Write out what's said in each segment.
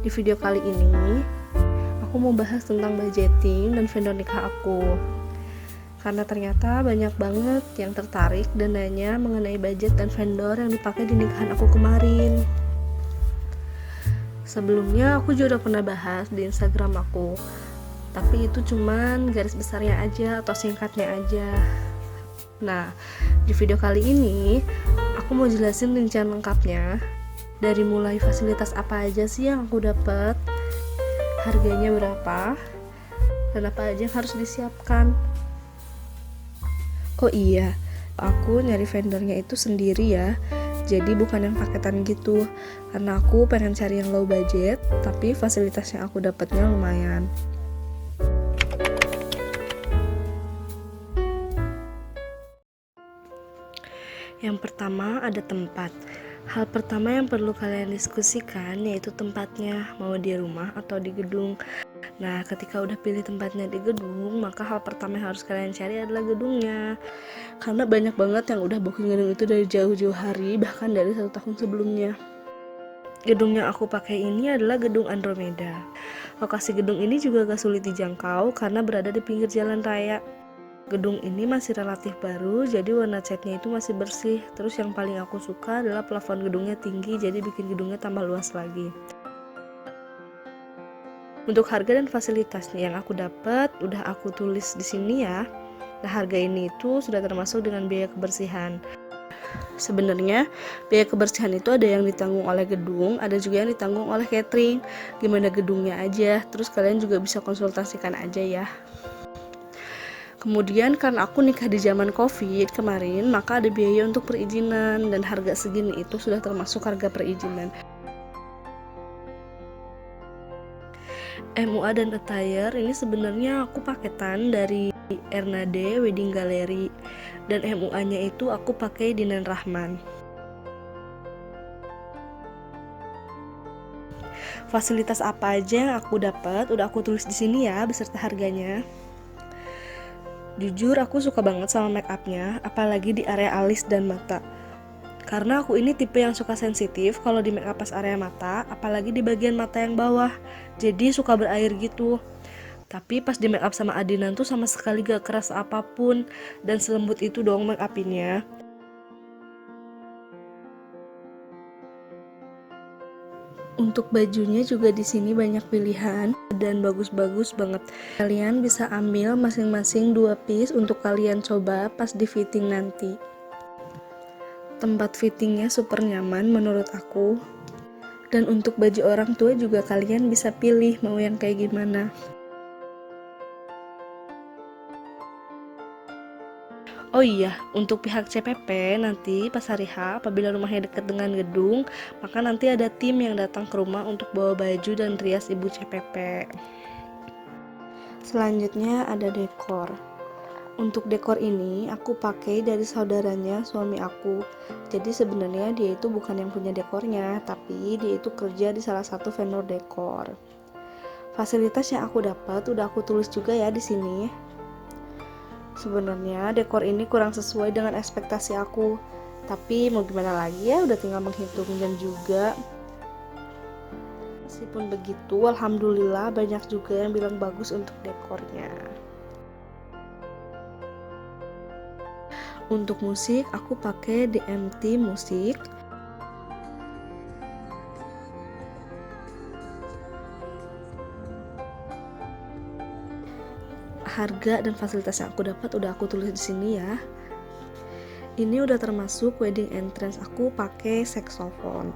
Di video kali ini, aku mau bahas tentang budgeting dan vendor nikah aku. Karena ternyata banyak banget yang tertarik dan nanya mengenai budget dan vendor yang dipakai di nikahan aku kemarin. Sebelumnya aku juga udah pernah bahas di Instagram aku, tapi itu cuman garis besarnya aja atau singkatnya aja. Nah, di video kali ini aku mau jelasin rincian lengkapnya, dari mulai fasilitas apa aja sih yang aku dapat, harganya berapa, dan apa aja yang harus disiapkan. Oh iya, aku nyari vendornya itu sendiri ya, jadi bukan yang paketan gitu, karena aku pengen cari yang low budget tapi fasilitas yang aku dapatnya lumayan. Yang pertama ada tempat. Hal pertama yang perlu kalian diskusikan yaitu tempatnya, mau di rumah atau di gedung. Nah, ketika udah pilih tempatnya di gedung, maka hal pertama yang harus kalian cari adalah gedungnya. Karena banyak banget yang udah booking gedung itu dari jauh-jauh hari, bahkan dari 1 tahun sebelumnya. Gedung yang aku pakai ini adalah gedung Andromeda. Lokasi gedung ini juga gak sulit dijangkau karena berada di pinggir jalan raya. Gedung ini masih relatif baru, jadi warna catnya itu masih bersih. Terus yang paling aku suka adalah plafon gedungnya tinggi, jadi bikin gedungnya tambah luas lagi. Untuk harga dan fasilitasnya yang aku dapat, udah aku tulis di sini ya. Nah, harga ini itu sudah termasuk dengan biaya kebersihan. Sebenarnya biaya kebersihan itu ada yang ditanggung oleh gedung, ada juga yang ditanggung oleh catering. Gimana gedungnya aja, terus kalian juga bisa konsultasikan aja ya. Kemudian karena aku nikah di zaman COVID kemarin, maka ada biaya untuk perizinan dan harga segini itu sudah termasuk harga perizinan. MUA dan attire ini sebenarnya aku paketan dari Ernade Wedding Gallery dan MUA-nya itu aku pakai Dinan Rahman. Fasilitas apa aja yang aku dapat udah aku tulis di sini ya beserta harganya. Jujur aku suka banget sama make upnya, apalagi di area alis dan mata. Karena aku ini tipe yang suka sensitif kalau di make up pas area mata, apalagi di bagian mata yang bawah. Jadi suka berair gitu. Tapi pas di make up sama Adinan tuh sama sekali gak keras apapun dan selembut itu dong make upinnya. Untuk bajunya juga di sini banyak pilihan dan bagus-bagus banget. Kalian bisa ambil masing-masing 2 piece untuk kalian coba pas di fitting nanti. Tempat fittingnya super nyaman menurut aku. Dan untuk baju orang tua juga kalian bisa pilih mau yang kayak gimana. Oh iya, untuk pihak CPP nanti pas hari H, apabila rumahnya dekat dengan gedung, maka nanti ada tim yang datang ke rumah untuk bawa baju dan rias ibu CPP. Selanjutnya ada dekor. Untuk dekor ini aku pakai dari saudaranya suami aku. Jadi sebenarnya dia itu bukan yang punya dekornya, tapi dia itu kerja di salah satu vendor dekor. Fasilitas yang aku dapat udah aku tulis juga ya di sini. Sebenarnya dekor ini kurang sesuai dengan ekspektasi aku, tapi mau gimana lagi ya, udah tinggal menghitung jam juga. Meskipun begitu, alhamdulillah banyak juga yang bilang bagus untuk dekornya. Untuk musik, aku pakai DMT Musik. Harga dan fasilitas yang aku dapat udah aku tulis di sini ya. Ini udah termasuk wedding entrance aku pakai saxophone.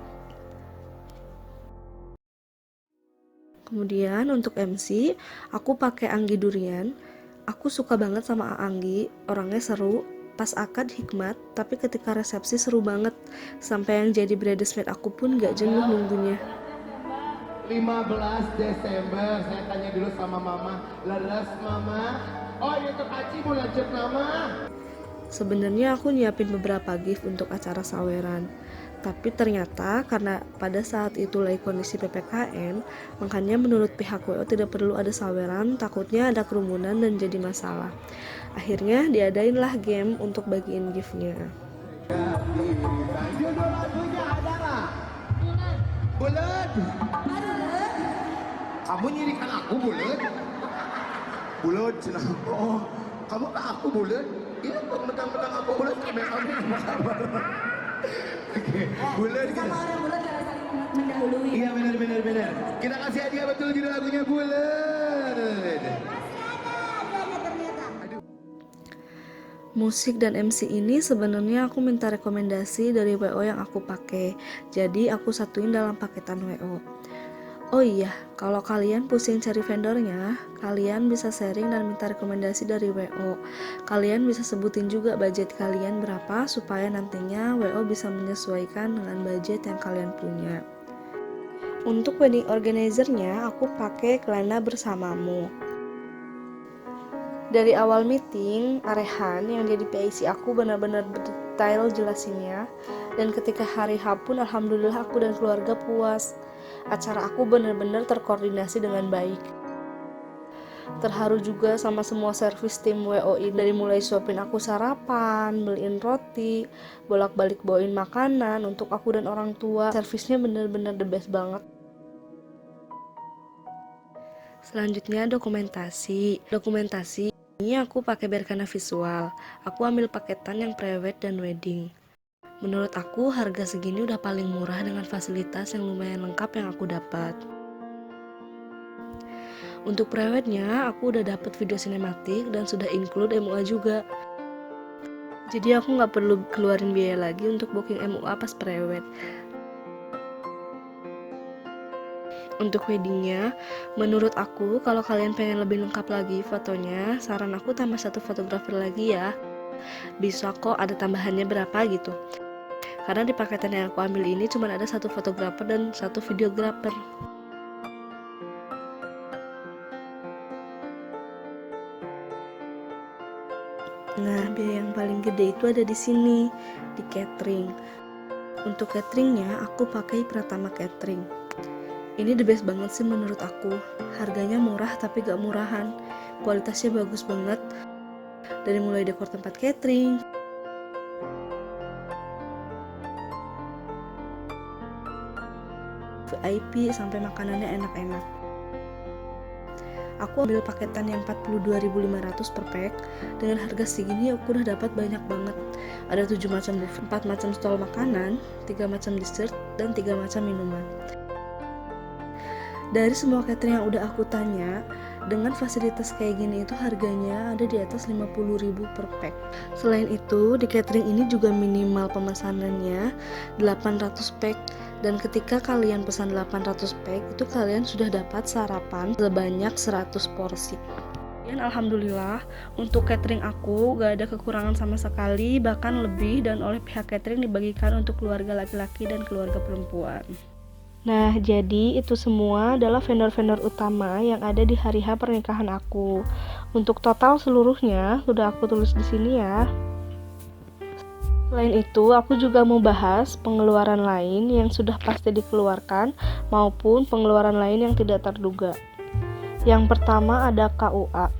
Kemudian untuk MC, aku pakai Anggi Durian. Aku suka banget sama Anggi, orangnya seru. Pas akad hikmat, tapi ketika resepsi seru banget. Sampai yang jadi bridesmaid aku pun gak jenuh nunggunya. 15 Desember, saya tanya dulu sama mama, leres mama? Oh itu Aci mau lanjut nama? Sebenarnya aku nyiapin beberapa gift untuk acara saweran, tapi ternyata karena pada saat itu lagi kondisi PPKM, makanya menurut pihak WO tidak perlu ada saweran, takutnya ada kerumunan dan jadi masalah. Akhirnya diadainlah game untuk bagiin giftnya. Judul lagunya adalah Bulat. Kamu nyirikan aku bulet? Bulet, cenah. Oh, kamu ke aku bulet? Iya, mentang-mentang aku bulet, kami apa kabar? Oke, bulet. Sama orang bulat jangan saling mendahului. Iya, benar. Kita kasih hadiah betul judul lagunya bulet. Musik dan MC ini sebenarnya aku minta rekomendasi dari WO yang aku pakai. Jadi aku satuin dalam paketan WO. Oh iya, kalau kalian pusing cari vendornya, kalian bisa sharing dan minta rekomendasi dari WO. Kalian bisa sebutin juga budget kalian berapa supaya nantinya WO bisa menyesuaikan dengan budget yang kalian punya. Untuk wedding organizer-nya, aku pakai Kelana Bersamamu. Dari awal meeting, Arehan yang jadi PIC aku benar-benar detail jelasinnya. Dan ketika hari H pun alhamdulillah aku dan keluarga puas. Acara aku benar-benar terkoordinasi dengan baik. Terharu juga sama semua servis tim WOI, dari mulai suapin aku sarapan, beliin roti, bolak-balik bawain makanan untuk aku dan orang tua. Servisnya benar-benar the best banget. Selanjutnya dokumentasi ini aku pakai Berkana Visual. Aku ambil paketan yang prewed dan wedding. Menurut aku harga segini udah paling murah dengan fasilitas yang lumayan lengkap yang aku dapat. Untuk prewednya aku udah dapat video sinematik dan sudah include MUA juga. Jadi aku nggak perlu keluarin biaya lagi untuk booking MUA pas prewed. Untuk weddingnya, menurut aku kalau kalian pengen lebih lengkap lagi fotonya, saran aku tambah 1 fotografer lagi ya. Bisa kok ada tambahannya berapa gitu. Karena di paketan yang aku ambil ini cuma ada 1 fotografer dan 1 videografer. Nah, biaya yang paling gede itu ada di sini, di catering. Untuk cateringnya aku pakai Pratama Catering. Ini the best banget sih menurut aku. Harganya murah tapi gak murahan. Kualitasnya bagus banget. Dari mulai dekor tempat catering, VIP, sampai makanannya enak-enak. Aku ambil paketan yang 42.500 per pack. Dengan harga segini aku udah dapat banyak banget. Ada 7 macam buffet, 4 macam stol makanan, 3 macam dessert, dan 3 macam minuman. Dari semua catering yang udah aku tanya, dengan fasilitas kayak gini itu harganya ada di atas 50.000 per pack. Selain itu, di catering ini juga minimal pemesanannya 800 pack. Dan ketika kalian pesan 800 pack, itu kalian sudah dapat sarapan sebanyak 100 porsi. Dan alhamdulillah, untuk catering aku gak ada kekurangan sama sekali, bahkan lebih, dan oleh pihak catering dibagikan untuk keluarga laki-laki dan keluarga perempuan. Nah, jadi itu semua adalah vendor-vendor utama yang ada di hari H pernikahan aku. Untuk total seluruhnya sudah aku tulis di sini ya. Selain itu, aku juga mau bahas pengeluaran lain yang sudah pasti dikeluarkan maupun pengeluaran lain yang tidak terduga. Yang pertama ada KUA.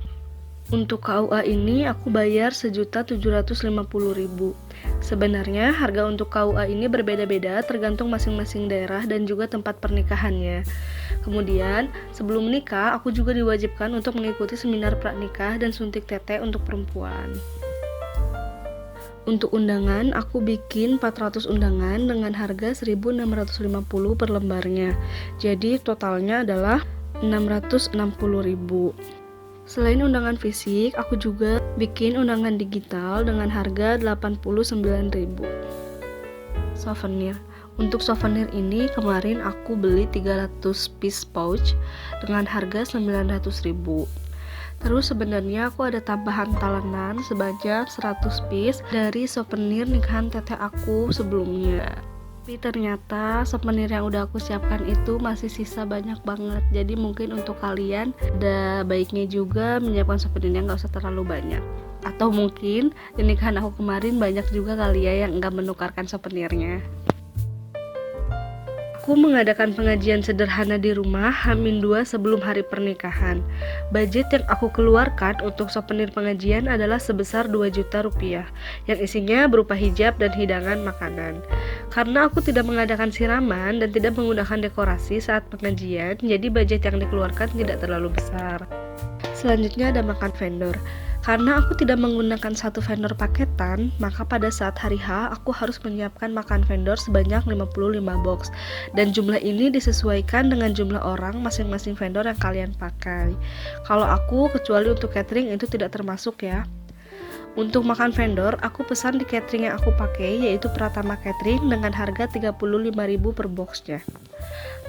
Untuk KUA ini aku bayar 1.750.000. Sebenarnya harga untuk KUA ini berbeda-beda tergantung masing-masing daerah dan juga tempat pernikahannya. Kemudian, sebelum menikah aku juga diwajibkan untuk mengikuti seminar pranikah dan suntik tete untuk perempuan. Untuk undangan, aku bikin 400 undangan dengan harga 1.650 per lembarnya. Jadi totalnya adalah 660.000. Selain undangan fisik, aku juga bikin undangan digital dengan harga 89.000. Souvenir. Untuk souvenir ini kemarin aku beli 300 piece pouch dengan harga 900.000. Terus sebenarnya aku ada tambahan talenan sebanyak 100 piece dari souvenir nikahan teteh aku sebelumnya. Tapi ternyata souvenir yang udah aku siapkan itu masih sisa banyak banget. Jadi mungkin untuk kalian ada baiknya juga menyiapkan souvenir yang gak usah terlalu banyak. Atau mungkin di nikahan aku kemarin banyak juga kali ya yang gak menukarkan souvenirnya. Aku Aku mengadakan pengajian sederhana di rumah H-2 sebelum hari pernikahan. Budget yang aku keluarkan untuk souvenir pengajian adalah sebesar 2 juta rupiah, yang isinya berupa hijab dan hidangan makanan. Karena aku tidak mengadakan siraman dan tidak menggunakan dekorasi saat pengajian, jadi budget yang dikeluarkan tidak terlalu besar. Selanjutnya ada makan vendor. Karena aku tidak menggunakan satu vendor paketan, maka pada saat hari H aku harus menyiapkan makan vendor sebanyak 55 box. Dan jumlah ini disesuaikan dengan jumlah orang masing-masing vendor yang kalian pakai. Kalau aku, kecuali untuk catering itu tidak termasuk ya. Untuk makan vendor, aku pesan di catering yang aku pakai yaitu Pratama Catering dengan harga 35.000 per boxnya.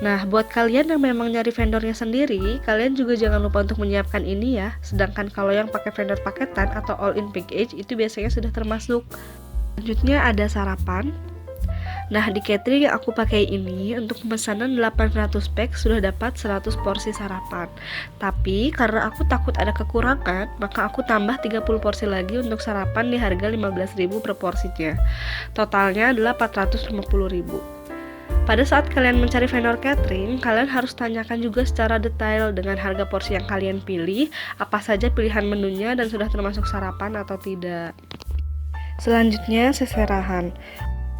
Nah, buat kalian yang memang nyari vendornya sendiri, kalian juga jangan lupa untuk menyiapkan ini ya. Sedangkan kalau yang pakai vendor paketan atau all in package itu biasanya sudah termasuk. Selanjutnya ada sarapan. Nah, di catering yang aku pakai ini untuk pemesanan 800 pack sudah dapat 100 porsi sarapan. Tapi karena aku takut ada kekurangan, maka aku tambah 30 porsi lagi untuk sarapan di harga 15.000 per porsinya. Totalnya adalah 450.000. Pada saat kalian mencari vendor catering, kalian harus tanyakan juga secara detail dengan harga porsi yang kalian pilih, apa saja pilihan menunya dan sudah termasuk sarapan atau tidak. Selanjutnya seserahan.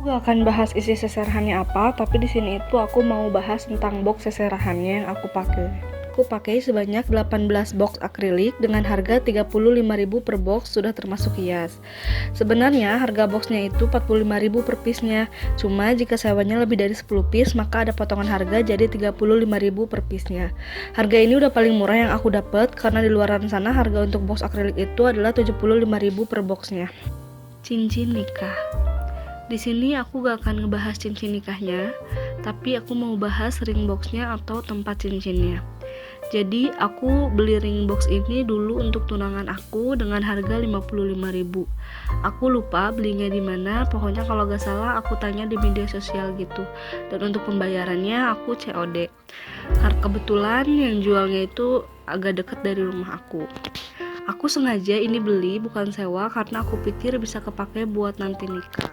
Aku gak akan bahas isi seserahannya apa, tapi di sini itu aku mau bahas tentang box seserahannya yang aku pakai. Aku pakai sebanyak 18 box akrilik dengan harga 35.000 per box sudah termasuk hias. Sebenarnya harga boxnya itu 45.000 per piece-nya. Cuma jika sewanya lebih dari 10 piece maka ada potongan harga jadi 35.000 per piece-nya. Harga ini udah paling murah yang aku dapat karena di luaran sana harga untuk box akrilik itu adalah 75.000 per boxnya. Cincin nikah. Di sini aku gak akan ngebahas cincin nikahnya, tapi aku mau bahas ring boxnya atau tempat cincinnya. Jadi aku beli ring box ini dulu untuk tunangan aku dengan harga 55.000. Aku lupa belinya di mana, pokoknya kalau gak salah aku tanya di media sosial gitu. Dan untuk pembayarannya aku COD. Karena kebetulan yang jualnya itu agak dekat dari rumah aku. Aku sengaja ini beli bukan sewa karena aku pikir bisa kepake buat nanti nikah.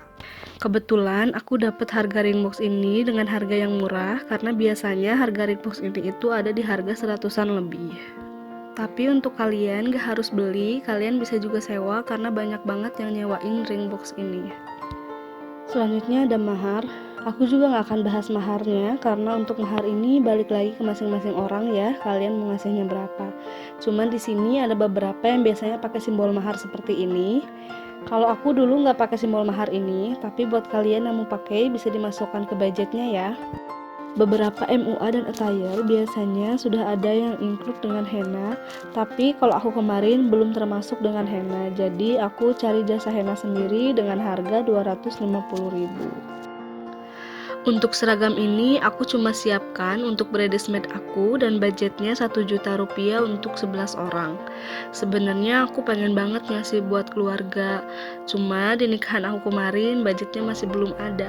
Kebetulan aku dapat harga ring box ini dengan harga yang murah karena biasanya harga ring box ini itu ada di harga 100-an lebih. Tapi untuk kalian gak harus beli, kalian bisa juga sewa karena banyak banget yang nyewain ring box ini. Selanjutnya ada mahar. Aku juga gak akan bahas maharnya karena untuk mahar ini balik lagi ke masing-masing orang ya, kalian mau ngasihnya berapa. Cuman di sini ada beberapa yang biasanya pakai simbol mahar seperti ini. Kalau aku dulu nggak pakai simbol mahar ini, tapi buat kalian yang mau pakai bisa dimasukkan ke budgetnya ya. Beberapa MUA dan attire biasanya sudah ada yang include dengan henna, tapi kalau aku kemarin belum termasuk dengan henna, jadi aku cari jasa henna sendiri dengan harga 250.000. Untuk seragam ini aku cuma siapkan untuk bridesmaid aku dan budgetnya 1 juta rupiah untuk 11 orang. Sebenarnya aku pengen banget ngasih buat keluarga, cuma di nikahan aku kemarin budgetnya masih belum ada.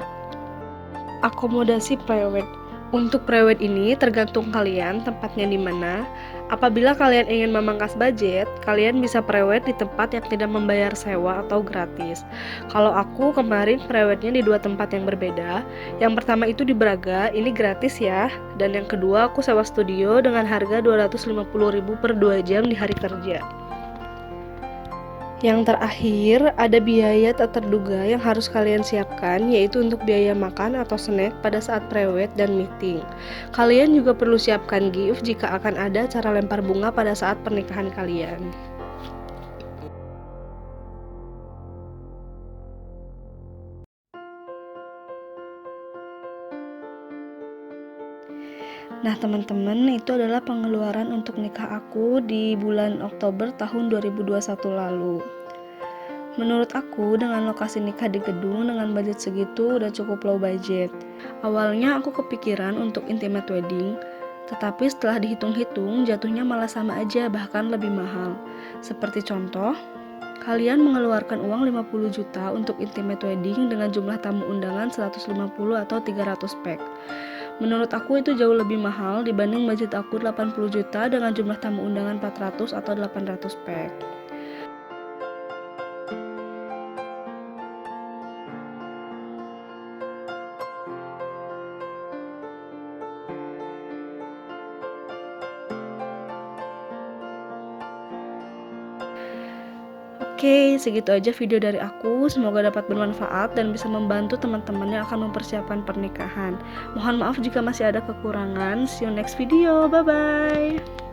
Akomodasi private. Untuk private ini tergantung kalian tempatnya di mana. Apabila kalian ingin memangkas budget, kalian bisa private di tempat yang tidak membayar sewa atau gratis. Kalau aku kemarin private-nya di 2 tempat yang berbeda. Yang pertama itu di Braga, ini gratis ya. Dan yang kedua aku sewa studio dengan harga 250.000 per 2 jam di hari kerja. Yang terakhir, ada biaya tak terduga yang harus kalian siapkan, yaitu untuk biaya makan atau snack pada saat prewed dan meeting. Kalian juga perlu siapkan gift jika akan ada acara lempar bunga pada saat pernikahan kalian. Nah teman-teman, itu adalah pengeluaran untuk nikah aku di bulan Oktober tahun 2021 lalu. Menurut aku, dengan lokasi nikah di gedung dengan budget segitu udah cukup low budget. Awalnya aku kepikiran untuk intimate wedding, tetapi setelah dihitung-hitung jatuhnya malah sama aja, bahkan lebih mahal. Seperti contoh, kalian mengeluarkan uang 50 juta untuk intimate wedding dengan jumlah tamu undangan 150 atau 300 pack. Menurut aku itu jauh lebih mahal dibanding budget aku 80 juta dengan jumlah tamu undangan 400 atau 800 pack. Oke, segitu aja video dari aku. Semoga dapat bermanfaat dan bisa membantu teman-teman yang akan mempersiapkan pernikahan. Mohon maaf jika masih ada kekurangan. See you next video. Bye-bye.